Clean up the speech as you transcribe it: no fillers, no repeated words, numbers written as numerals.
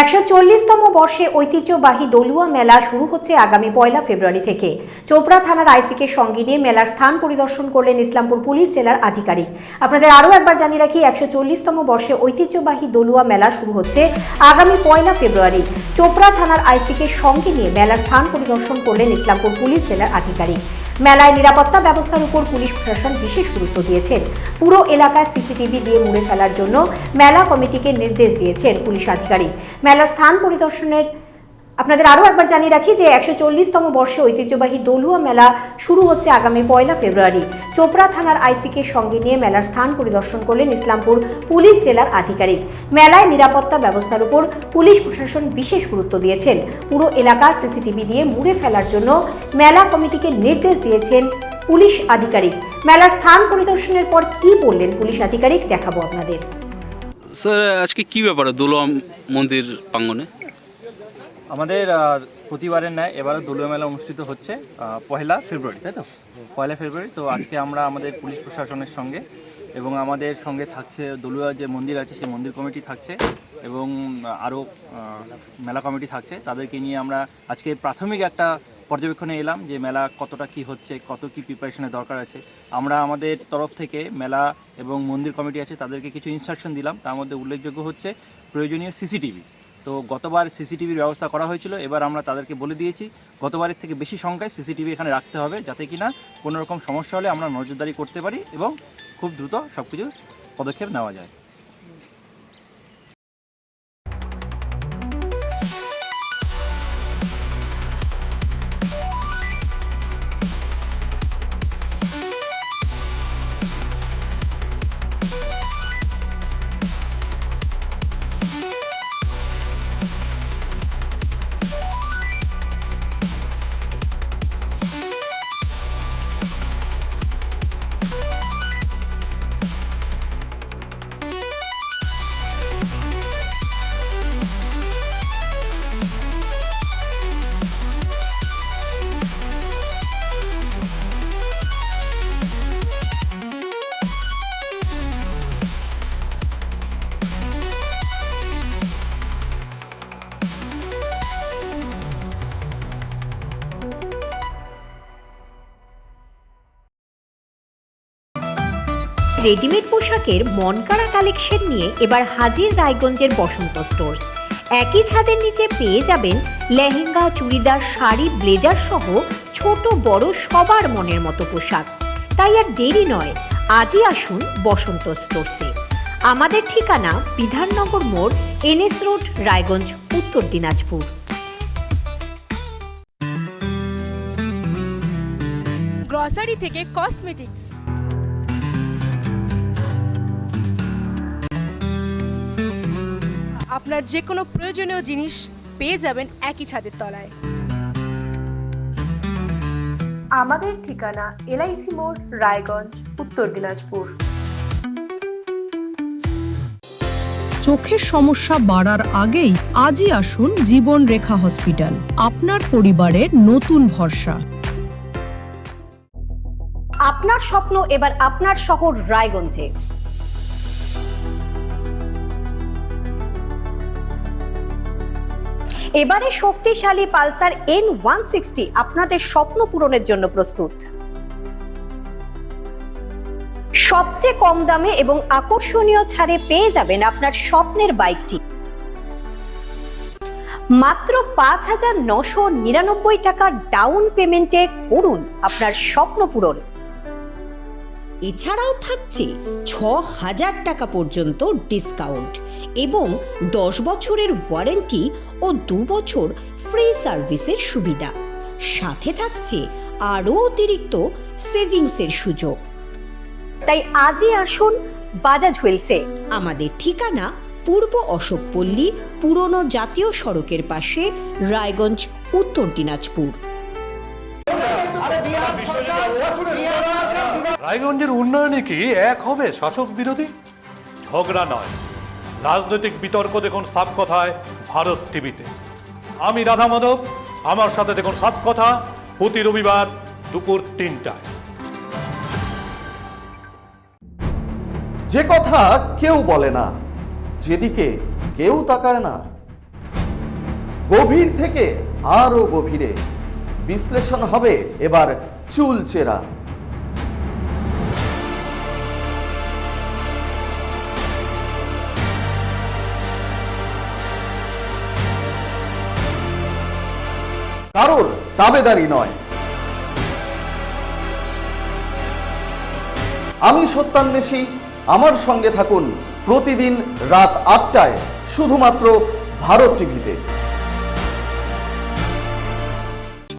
140তম বর্ষে ঐতিহ্যবাহী দলুয়া মেলা শুরু হচ্ছে আগামী 1 ফেব্রুয়ারি থেকে। চোপড়া থানার আইসিকে সঙ্গে নিয়ে মেলার স্থান পরিদর্শন করলেন ইসলামপুর পুলিশ জেলার আধিকারিক। আপনাদের আরও একবার জানিয়ে রাখি, 140তম বর্ষে ঐতিহ্যবাহী দলুয়া মেলা শুরু হচ্ছে আগামী 1 ফেব্রুয়ারি। চোপড়া থানার আইসিকে সঙ্গে নিয়ে মেলার স্থান পরিদর্শন করলেন ইসলামপুর পুলিশ জেলার আধিকারিক। মেলায় নিরাপত্তা ব্যবস্থার উপর পুলিশ প্রশাসন বিশেষ গুরুত্ব দিয়েছেন। পুরো এলাকায় সিসিটিভি দিয়ে মুড়ে ফেলার জন্য মেলা কমিটিকে নির্দেশ দিয়েছেন পুলিশ আধিকারিক। মেলার স্থান পরিদর্শনের আপনাদের আরও একবার জানিয়ে রাখি যে 140তম বর্ষে ঐতিহ্যবাহী দলুয়া মেলা শুরু হচ্ছে আগামী 1 ফেব্রুয়ারি। চোপড়া থানার আইসিকে সঙ্গে নিয়ে মেলার স্থান পরিদর্শন করলেন ইসলামপুর পুলিশ জেলার আধিকারিক। মেলায় নিরাপত্তা ব্যবস্থার উপর পুলিশ প্রশাসন বিশেষ গুরুত্ব দিয়েছেন। পুরো এলাকা সিসিটিভি দিয়ে মুড়ে ফেলার জন্য মেলা কমিটিকে নির্দেশ দিয়েছেন পুলিশ আধিকারিক। মেলার স্থান পরিদর্শনের পর কি বললেন পুলিশ আধিকারিক দেখাবো আপনাদের। স্যার, আজকে কি ব্যাপারে দলুয়া মন্দির প্রাঙ্গণে? আমাদের প্রতিবারের ন্যায় এবারও দলুয়া মেলা অনুষ্ঠিত হচ্ছে 1 ফেব্রুয়ারি, তাই তো? 1 ফেব্রুয়ারি। তো আজকে আমরা আমাদের পুলিশ প্রশাসনের সঙ্গে এবং আমাদের সঙ্গে থাকছে দলুয়া যে মন্দির আছে সেই মন্দির কমিটি থাকছে এবং আরও মেলা কমিটি থাকছে। তাদেরকে নিয়ে আমরা আজকে প্রাথমিক একটা পর্যবেক্ষণে এলাম যে মেলা কতটা কি হচ্ছে, কত কি প্রিপারেশনের দরকার আছে। আমরা আমাদের তরফ থেকে মেলা এবং মন্দির কমিটি আছে তাদেরকে কিছু ইনস্ট্রাকশন দিলাম। তার মধ্যে উল্লেখযোগ্য হচ্ছে প্রয়োজনীয় সিসিটিভি। তো গতবার সিসিটিভির ব্যবস্থা করা হয়েছিল, এবার আমরা তাদেরকে বলে দিয়েছি গতবারের থেকে বেশি সংখ্যায় সিসিটিভি এখানে রাখতে হবে, যাতে কিনা কোনো রকম সমস্যা হলে আমরা নজরদারি করতে পারি এবং খুব দ্রুত সব কিছু পদক্ষেপ নেওয়া যায়। রেডিমেড পোশাকের মনকাড়া কালেকশন নিয়ে এবার হাজির রায়গঞ্জের বসন্ত স্টোর্স। একই ছাদের নিচে পেয়ে যাবেন লেহেঙ্গা, চুড়িদার, শাড়ি, ব্লেজার সহ ছোট বড় সবার মনের মতো পোশাক। তাই আর দেরি নয়, আজই আসুন বসন্ত স্টোর্সে। আমাদের ঠিকানা বিধাননগর মোড়, NS রোড, রায়গঞ্জ, উত্তর দিনাজপুর। গ্রসারি থেকে কসমেটিক্স, আপনার যে কোনো প্রয়োজনীয় জিনিস পেয়ে যাবেন একই ছাদের তলায়। আমাদের ঠিকানা LIC মোড়, রায়গঞ্জ, উত্তর দিনাজপুর। চোখের সমস্যা বাড়ার আগেই আজই আসুন জীবন রেখা হসপিটাল, আপনার পরিবারের নতুন ভরসা। আপনার স্বপ্ন এবার আপনার শহর রায়গঞ্জে। এবারে শক্তিশালী পালসার N160 আপনাদের স্বপ্ন পূরণের জন্য প্রস্তুত। সবচেয়ে কম দামে এবং আকর্ষণীয় ছাড়ে পেয়ে যাবেন আপনার স্বপ্নের বাইকটি। মাত্র 5,999 টাকা ডাউন পেমেন্টে করুন আপনার স্বপ্ন পূরণ। এছাড়াও থাকছে 6,000 টাকা পর্যন্ত ডিসকাউন্ট এবং 10 বছরের ওয়ারেন্টি ও 2 বছর ফ্রি সার্ভিসের সুবিধা। সাথে থাকছে আরও অতিরিক্ত সেভিংসের সুযোগ। তাই আজই আসুন বাজাজ হুইলসে। আমাদের ঠিকানা পূর্ব অশোকপল্লী, পুরনো জাতীয় সড়কের পাশে, রায়গঞ্জ, উত্তর দিনাজপুর। রায়গঞ্জের উন্নয়নে কি এক হবে শাসক বিরোধী? ঝগড়া নয়, রাজনৈতিক বিতর্ক দেখুন সাত কথায় ভারত টিভিতে। আমি রাধা মাধব, আমার সাথে দেখুন সাত কথা প্রতি রবিবার দুপুর 3টায়। যে কথা কেউ বলে না, যেদিকে কেউ তাকায় না। গভীর থেকে আরো গভীরে বিশ্লেষণ হবে এবার চুলচেরা। কারোর দাবেদারি নয়। আমি সত্যান্বেষী, আমার সঙ্গে থাকুন প্রতিদিন রাত ৮টায় শুধুমাত্র ভারত টিভিতে।